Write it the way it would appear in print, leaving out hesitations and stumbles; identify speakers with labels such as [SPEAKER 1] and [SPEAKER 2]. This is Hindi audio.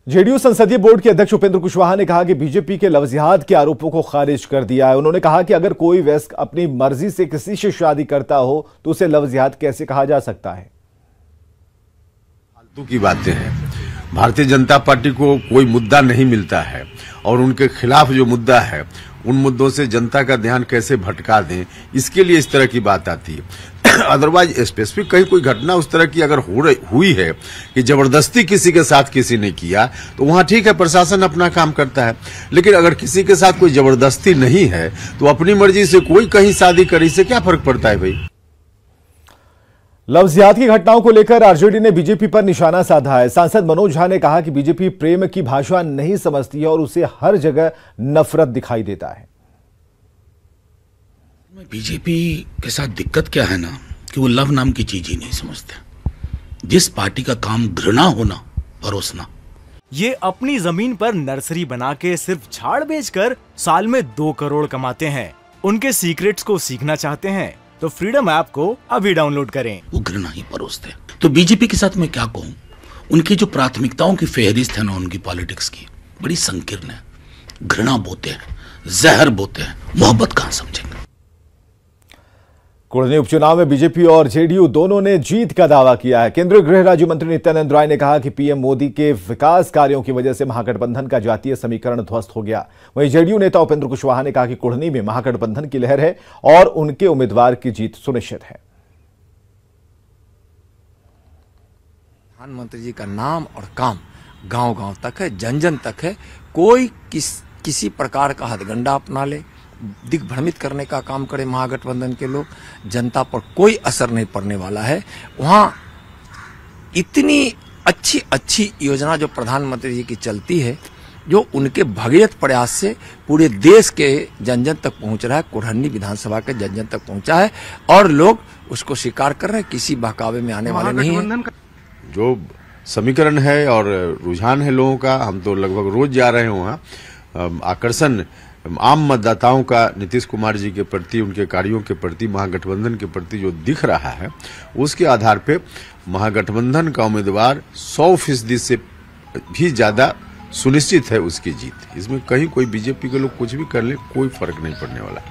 [SPEAKER 1] जेडीयू संसदीय बोर्ड के अध्यक्ष उपेंद्र कुशवाहा ने कहा कि बीजेपी के लव-जिहाद के आरोपों को खारिज कर दिया है। उन्होंने कहा कि अगर कोई वयस्क अपनी मर्जी से किसी से शादी करता हो तो उसे लव-जिहाद कैसे कहा जा सकता है।
[SPEAKER 2] फालतू की बातें हैं। भारतीय जनता पार्टी को कोई मुद्दा नहीं मिलता है और उनके खिलाफ जो मुद्दा है उन मुद्दों से जनता का ध्यान कैसे भटका दें, इसके लिए इस तरह की बात आती है। अदरवाइज स्पेसिफिक कहीं कोई घटना उस तरह की अगर हुई है कि जबरदस्ती किसी के साथ किसी ने किया तो वहां ठीक है, प्रशासन अपना काम करता है। लेकिन अगर किसी के साथ कोई जबरदस्ती नहीं है तो अपनी मर्जी से कोई कहीं शादी करे, इससे क्या फर्क पड़ता है भाई।
[SPEAKER 1] लव-जिहाद की घटनाओं को लेकर आरजेडी ने बीजेपी पर निशाना साधा है। सांसद मनोज झा ने कहा कि बीजेपी प्रेम की भाषा नहीं समझती है और उसे हर जगह नफरत दिखाई देता है।
[SPEAKER 3] बीजेपी के साथ दिक्कत क्या है ना कि वो लव नाम की चीज ही नहीं समझते। जिस पार्टी का काम घृणा होना, परोसना।
[SPEAKER 4] ये अपनी जमीन पर नर्सरी बना के सिर्फ झाड़ बेचकर साल में 2 करोड़ कमाते हैं। उनके सीक्रेट्स को सीखना चाहते हैं तो फ्रीडम ऐप को अभी डाउनलोड करें।
[SPEAKER 3] वो घृणा ही परोसते हैं। तो बीजेपी के साथ मैं क्या कहूँ, उनकी जो प्राथमिकताओं की फेहरिस्त है ना उनकी पॉलिटिक्स की, बड़ी संकीर्ण है। घृणा बोते हैं, जहर बोते हैं, मोहब्बत कहां समझेंगे।
[SPEAKER 1] कुढ़नी उपचुनाव में बीजेपी और जेडीयू दोनों ने जीत का दावा किया है। केंद्रीय गृह राज्य मंत्री नित्यानंद राय ने कहा कि पीएम मोदी के विकास कार्यों की वजह से महागठबंधन का जातीय समीकरण ध्वस्त हो गया। वहीं जेडीयू नेता उपेंद्र कुशवाहा ने कहा कि कुढ़नी में महागठबंधन की लहर है और उनके उम्मीदवार की जीत सुनिश्चित है।
[SPEAKER 5] प्रधानमंत्री जी का नाम और काम गांव-गांव तक है, जन-जन तक है। कोई किसी प्रकार का हथगंडा अपना ले, दिग्भ्रमित करने का काम करे महागठबंधन के लोग, जनता पर कोई असर नहीं पड़ने वाला है। वहां इतनी अच्छी योजना जो प्रधानमंत्री जी की चलती है, जो उनके भगीरथ प्रयास से पूरे देश के जन-जन तक पहुंच रहा है, कुढ़नी विधानसभा के जन-जन तक पहुंचा है और लोग उसको स्वीकार कर रहे हैं, किसी बहकावे में आने वाले नहीं है।
[SPEAKER 2] जो समीकरण है और रुझान है लोगों का, हम तो लगभग रोज जा रहे हैं वहां। आकर्षण आम मतदाताओं का नीतीश कुमार जी के प्रति, उनके कार्यों के प्रति, महागठबंधन के प्रति जो दिख रहा है, उसके आधार पे महागठबंधन का उम्मीदवार 100% से भी ज्यादा सुनिश्चित है उसकी जीत। इसमें कहीं कोई बीजेपी के लोग कुछ भी कर ले, कोई फर्क नहीं पड़ने वाला।